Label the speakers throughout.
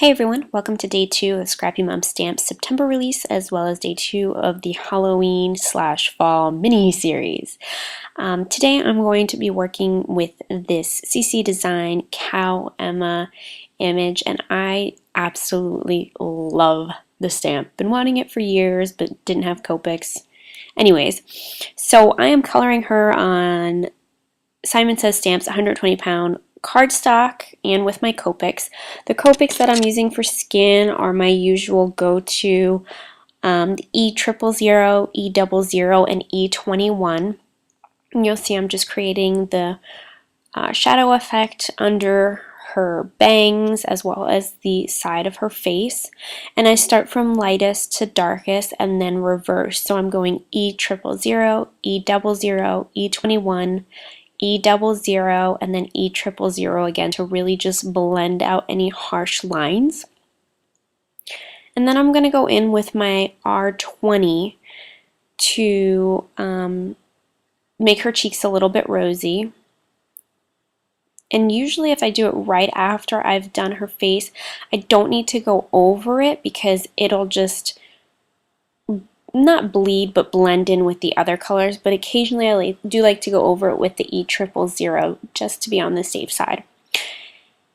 Speaker 1: Hey everyone, welcome to day 2 of Scrappy Moms Stamps September release, as well as day 2 of the Halloween/fall mini series. Today I'm going to be working with this CC Design Cow Emma image, and I absolutely love the stamp. Been wanting it for years, but didn't have Copics. Anyways, so I am coloring her on Simon Says Stamps 120-pound cardstock and with my Copics. The Copics that I'm using for skin are my usual go-to, the E000, E00, and E21. And you'll see I'm just creating the shadow effect under her bangs as well as the side of her face. And I start from lightest to darkest and then reverse. So I'm going E000, E00, E21, E00, and then E000 again to really just blend out any harsh lines. And then I'm going to go in with my R20 to make her cheeks a little bit rosy. And usually if I do it right after I've done her face, I don't need to go over it because it'll just not bleed but blend in with the other colors, but occasionally I do like to go over it with the E000 just to be on the safe side.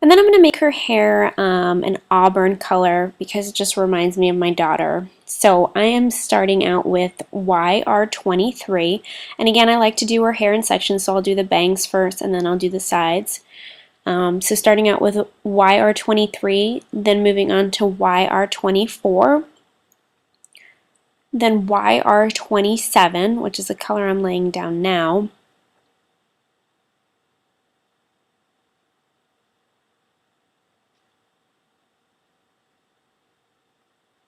Speaker 1: And then I'm going to make her hair an auburn color because it just reminds me of my daughter. So I am starting out with YR23, and again I like to do her hair in sections, so I'll do the bangs first and then I'll do the sides. So starting out with YR23, then moving on to YR24, then YR27, which is the color I'm laying down now.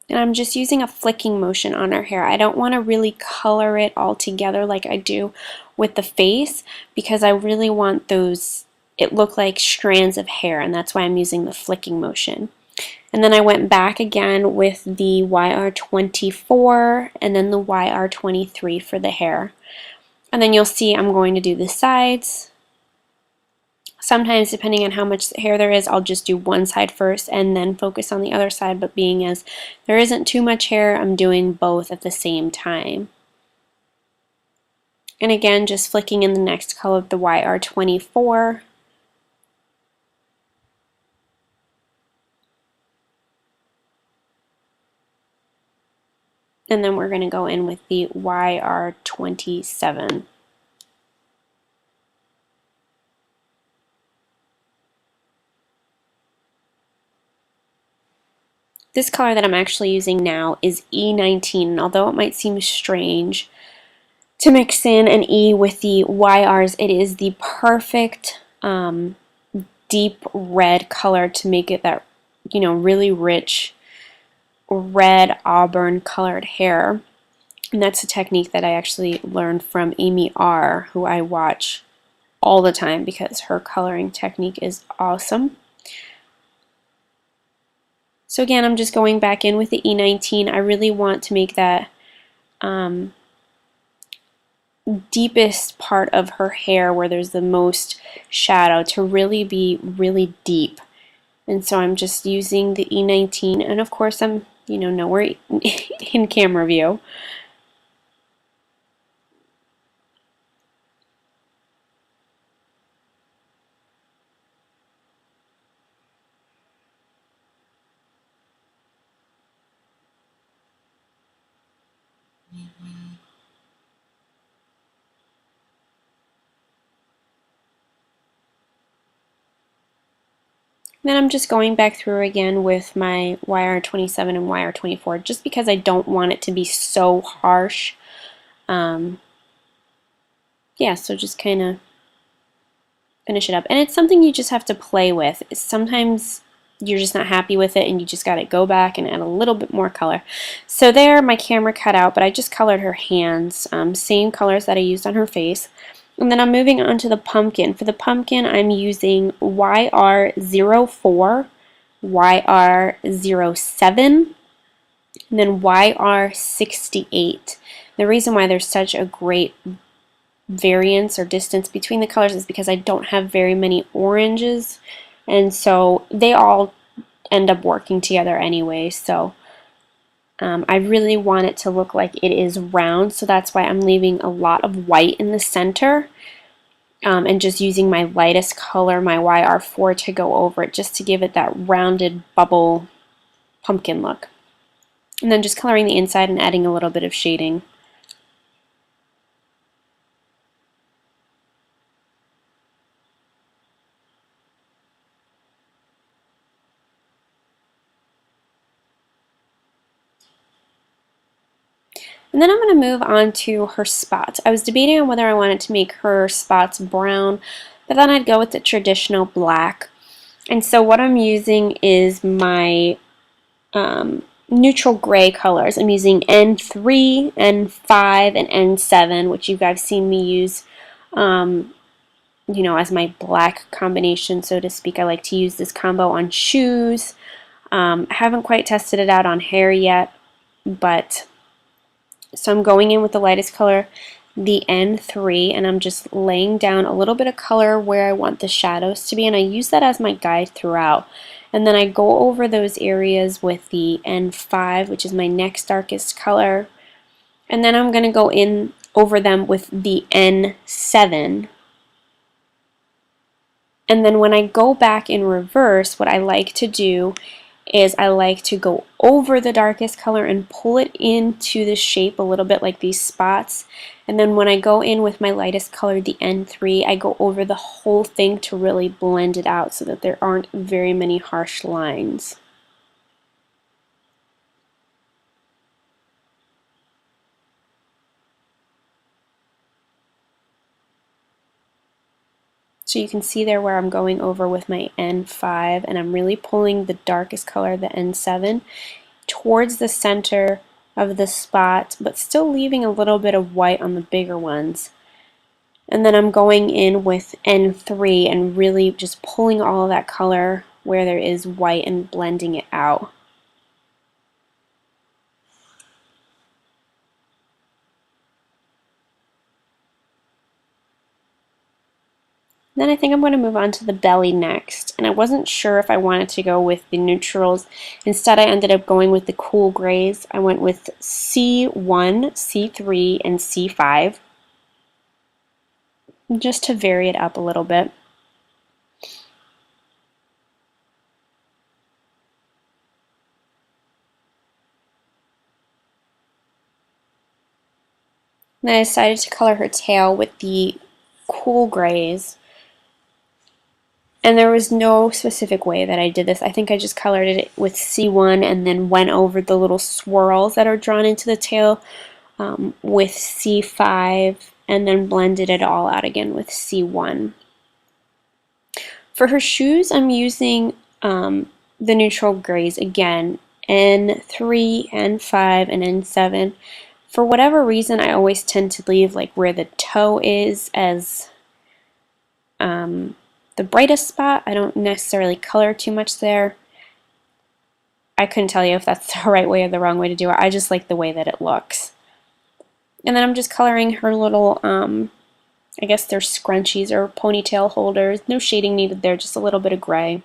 Speaker 1: And I'm just using a flicking motion on her hair. I don't want to really color it all together like I do with the face because I really want those, it look like strands of hair, and that's why I'm using the flicking motion. And then I went back again with the YR24 and then the YR23 for the hair. And then you'll see I'm going to do the sides. Sometimes, depending on how much hair there is, I'll just do one side first and then focus on the other side, but being as there isn't too much hair, I'm doing both at the same time. And again, just flicking in the next color of the YR24. And then we're going to go in with the YR27. This color that I'm actually using now is E19, and although it might seem strange to mix in an E with the YRs, it is the perfect deep red color to make it that, you know, really rich red auburn colored hair. And that's a technique that I actually learned from Amy R., who I watch all the time because her coloring technique is awesome. So again, I'm just going back in with the E19. I really want to make that deepest part of her hair where there's the most shadow to really be really deep. And so I'm just using the E19, and of course I'm, you know, nowhere in camera view. Then I'm just going back through again with my YR27 and YR24 just because I don't want it to be so harsh. Yeah, so just kind of finish it up. And it's something you just have to play with. Sometimes you're just not happy with it and you just got to go back and add a little bit more color. So there, my camera cut out, but I just colored her hands, same colors that I used on her face. And then I'm moving on to the pumpkin. For the pumpkin, I'm using YR04, YR07, and then YR68. The reason why there's such a great variance or distance between the colors is because I don't have very many oranges, and so they all end up working together anyway. So I really want it to look like it is round, so that's why I'm leaving a lot of white in the center and just using my lightest color, my YR4, to go over it, just to give it that rounded bubble pumpkin look. And then just coloring the inside and adding a little bit of shading. And then I'm going to move on to her spots. I was debating on whether I wanted to make her spots brown, but then I'd go with the traditional black. And so what I'm using is my neutral gray colors. I'm using N3, N5, and N7, which you guys seen me use, as my black combination, so to speak. I like to use this combo on shoes. I haven't quite tested it out on hair yet, but so I'm going in with the lightest color, the N3, and I'm just laying down a little bit of color where I want the shadows to be, and I use that as my guide throughout. And then I go over those areas with the N5, which is my next darkest color, and then I'm going to go in over them with the N7. And then when I go back in reverse, what I like to do is I like to go over the darkest color and pull it into the shape a little bit like these spots. And then when I go in with my lightest color, the N3, I go over the whole thing to really blend it out so that there aren't very many harsh lines. So you can see there where I'm going over with my N5, and I'm really pulling the darkest color, the N7, towards the center of the spot, but still leaving a little bit of white on the bigger ones. And then I'm going in with N3 and really just pulling all of that color where there is white and blending it out. Then I think I'm going to move on to the belly next, and I wasn't sure if I wanted to go with the neutrals. Instead, I ended up going with the cool grays. I went with C1, C3, and C5, just to vary it up a little bit. Then I decided to color her tail with the cool grays. And there was no specific way that I did this. I think I just colored it with C1 and then went over the little swirls that are drawn into the tail with C5 and then blended it all out again with C1. For her shoes, I'm using the neutral grays again, N3, N5, and N7. For whatever reason, I always tend to leave like where the toe is as the brightest spot. I don't necessarily color too much there. I couldn't tell you if that's the right way or the wrong way to do it. I just like the way that it looks. And then I'm just coloring her little, I guess they're scrunchies or ponytail holders. No shading needed there, just a little bit of gray.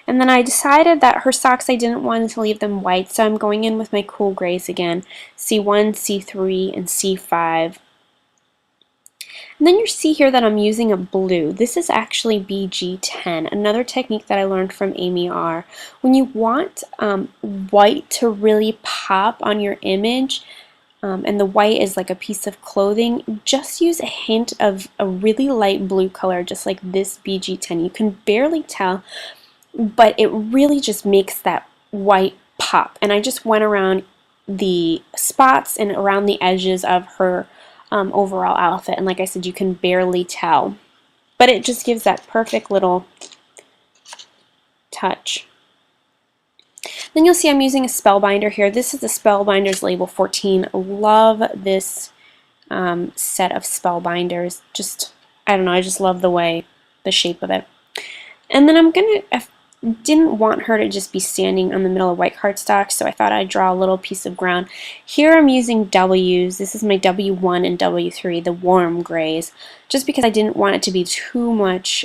Speaker 1: And then I decided that her socks, I didn't want to leave them white, so I'm going in with my cool grays again, C1, C3, and C5. And then you see here that I'm using a blue. This is actually BG10, another technique that I learned from Amy R. When you want white to really pop on your image, and the white is like a piece of clothing, just use a hint of a really light blue color, just like this BG10. You can barely tell, but it really just makes that white pop. And I just went around the spots and around the edges of her overall outfit, and like I said, you can barely tell, but it just gives that perfect little touch. Then you'll see I'm using a spellbinder here. This is the Spellbinders Label 14. Love this set of spellbinders. I don't know, I just love the shape of it. And then I'm going to didn't want her to just be standing on the middle of white cardstock, so I thought I'd draw a little piece of ground. Here I'm using W's. This is my W1 and W3, the warm grays, just because I didn't want it to be too much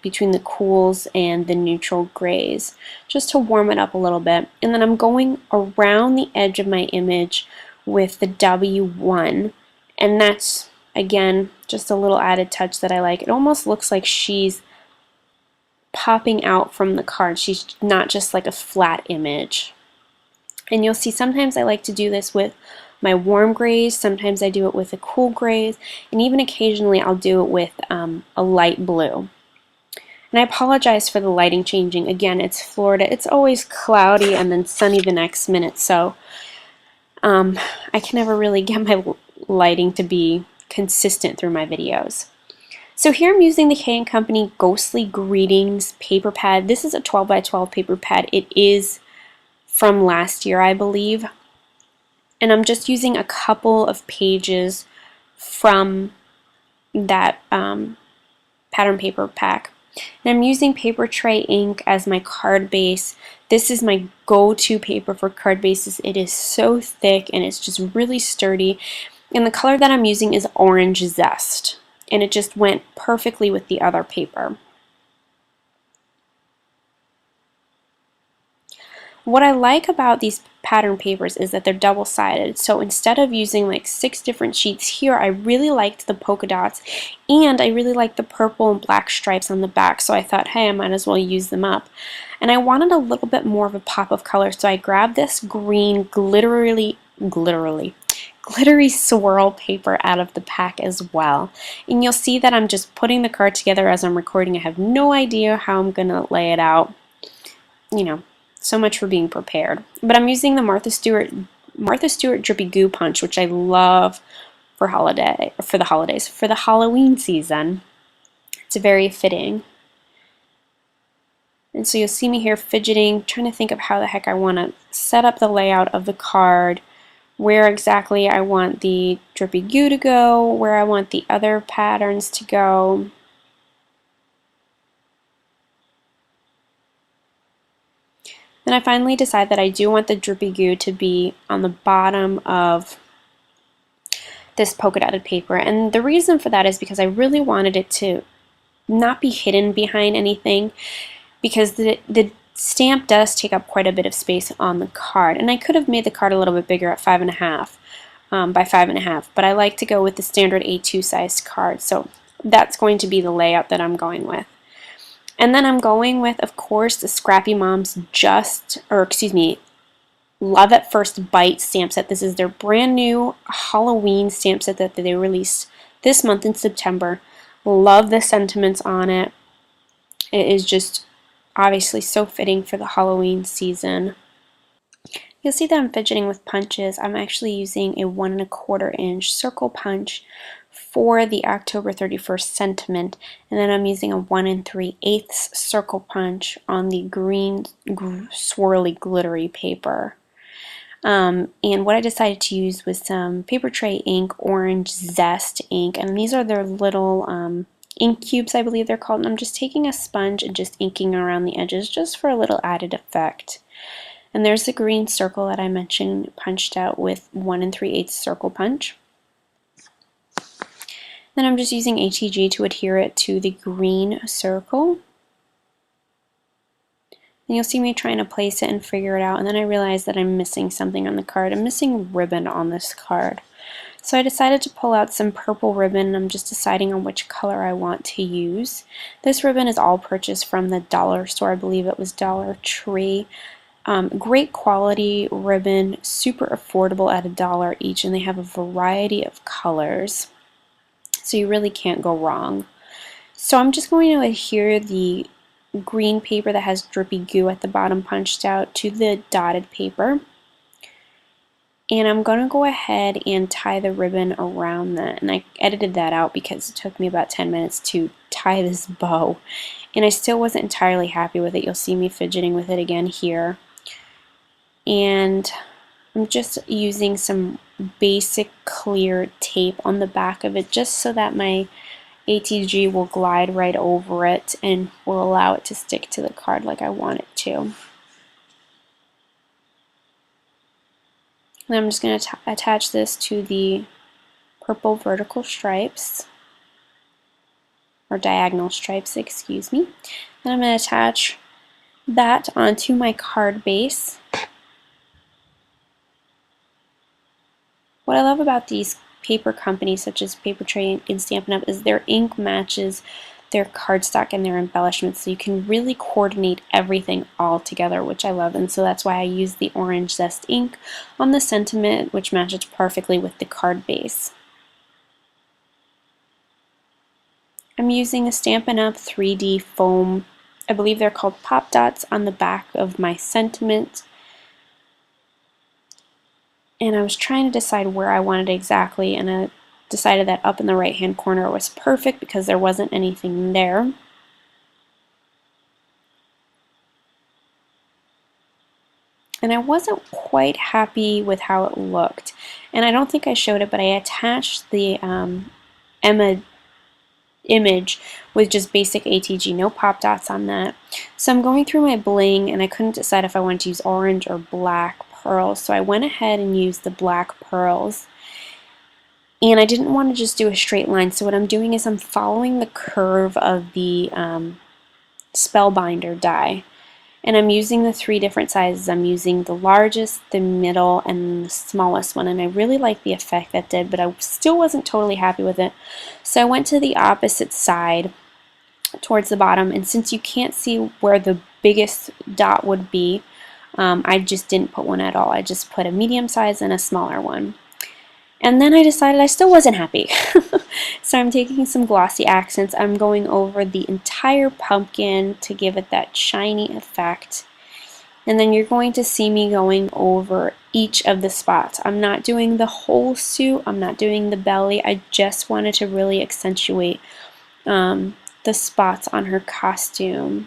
Speaker 1: between the cools and the neutral grays, just to warm it up a little bit. And then I'm going around the edge of my image with the W1, and that's, again, just a little added touch that I like. It almost looks like she's popping out from the card. She's not just like a flat image. And you'll see sometimes I like to do this with my warm grays, sometimes I do it with the cool grays, and even occasionally I'll do it with a light blue. And I apologize for the lighting changing. Again, it's Florida. It's always cloudy and then sunny the next minute, so I can never really get my lighting to be consistent through my videos. So here I'm using the K & Company Ghostly Greetings paper pad. This is a 12 by 12 paper pad. It is from last year, I believe. And I'm just using a couple of pages from that pattern paper pack. And I'm using paper tray ink as my card base. This is my go-to paper for card bases. It is so thick and it's just really sturdy. And the color that I'm using is Orange Zest. And it just went perfectly with the other paper. What I like about these pattern papers is that they're double-sided, so instead of using like 6 different sheets here, I really liked the polka dots and I really liked the purple and black stripes on the back, so I thought, hey, I might as well use them up. And I wanted a little bit more of a pop of color, so I grabbed this green glittery swirl paper out of the pack as well. And you'll see that I'm just putting the card together as I'm recording. I have no idea how I'm going to lay it out. You know, so much for being prepared. But I'm using the Martha Stewart Drippy Goo Punch, which I love for the holidays, for the Halloween season. It's very fitting. And so you'll see me here fidgeting, trying to think of how the heck I want to set up the layout of the card, where exactly I want the drippy goo to go, where I want the other patterns to go. Then I finally decide that I do want the drippy goo to be on the bottom of this polka dotted paper, and the reason for that is because I really wanted it to not be hidden behind anything, because the stamp does take up quite a bit of space on the card, and I could have made the card a little bit bigger at 5.5 by 5.5, but I like to go with the standard A2 size card, so that's going to be the layout that I'm going with. And then I'm going with, of course, the Scrappy Moms Love at First Bite stamp set. This is their brand new Halloween stamp set that they released this month in September. Love the sentiments on it. It is just obviously so fitting for the Halloween season. You'll see that I'm fidgeting with punches. I'm actually using a 1 1/4 inch circle punch for the October 31st sentiment, and then I'm using a 1 3/8 circle punch on the green swirly glittery paper. And what I decided to use was some paper tray ink, Orange Zest ink, and these are their little ink cubes, I believe they're called, and I'm just taking a sponge and just inking around the edges just for a little added effect. And there's the green circle that I mentioned, punched out with 1 3/8 circle punch. Then I'm just using HEG to adhere it to the green circle. And you'll see me trying to place it and figure it out, and then I realized that I'm missing something on the card. I'm missing ribbon on this card. So I decided to pull out some purple ribbon, and I'm just deciding on which color I want to use. This ribbon is all purchased from the dollar store. I believe it was Dollar Tree. Great quality ribbon, super affordable at $1 each, and they have a variety of colors. So you really can't go wrong. So I'm just going to adhere the green paper that has drippy goo at the bottom punched out to the dotted paper. And I'm going to go ahead and tie the ribbon around that. And I edited that out because it took me about 10 minutes to tie this bow. And I still wasn't entirely happy with it. You'll see me fidgeting with it again here. And I'm just using some basic clear tape on the back of it just so that my ATG will glide right over it and will allow it to stick to the card like I want it to. And I'm just going to attach this to the purple vertical stripes, or diagonal stripes, excuse me. Then I'm going to attach that onto my card base. What I love about these paper companies such as Paper Tray and Stampin' Up! Is their ink matches their cardstock and their embellishments, so you can really coordinate everything all together, which I love. And so that's why I use the orange zest ink on the sentiment, which matches perfectly with the card base. I'm using a Stampin' Up! 3D foam, I believe they're called Pop Dots, on the back of my sentiment. And I was trying to decide where I wanted it exactly, and I decided that up in the right hand corner was perfect because there wasn't anything there. And I wasn't quite happy with how it looked. And I don't think I showed it, but I attached the Emma image with just basic ATG, no pop dots on that. So I'm going through my bling and I couldn't decide if I wanted to use orange or black pearls. So I went ahead and used the black pearls. And I didn't want to just do a straight line, so what I'm doing is I'm following the curve of the Spellbinder die. And I'm using the 3 different sizes. I'm using the largest, the middle, and the smallest one. And I really like the effect that did, but I still wasn't totally happy with it. So I went to the opposite side towards the bottom, and since you can't see where the biggest dot would be, I just didn't put one at all. I just put a medium size and a smaller one. And then I decided I still wasn't happy. So I'm taking some glossy accents. I'm going over the entire pumpkin to give it that shiny effect. And then you're going to see me going over each of the spots. I'm not doing the whole suit. I'm not doing the belly. I just wanted to really accentuate the spots on her costume.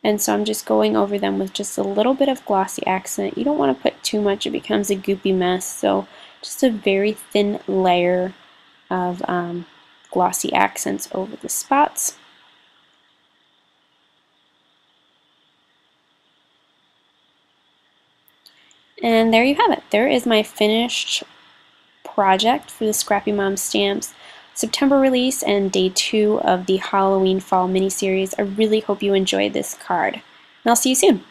Speaker 1: And so I'm just going over them with just a little bit of glossy accent. You don't want to put too much, it becomes a goopy mess. So just a very thin layer of glossy accents over the spots. And there you have it. There is my finished project for the Scrappy Moms Stamps September release and day 2 of the Halloween Fall mini-series. I really hope you enjoyed this card. And I'll see you soon.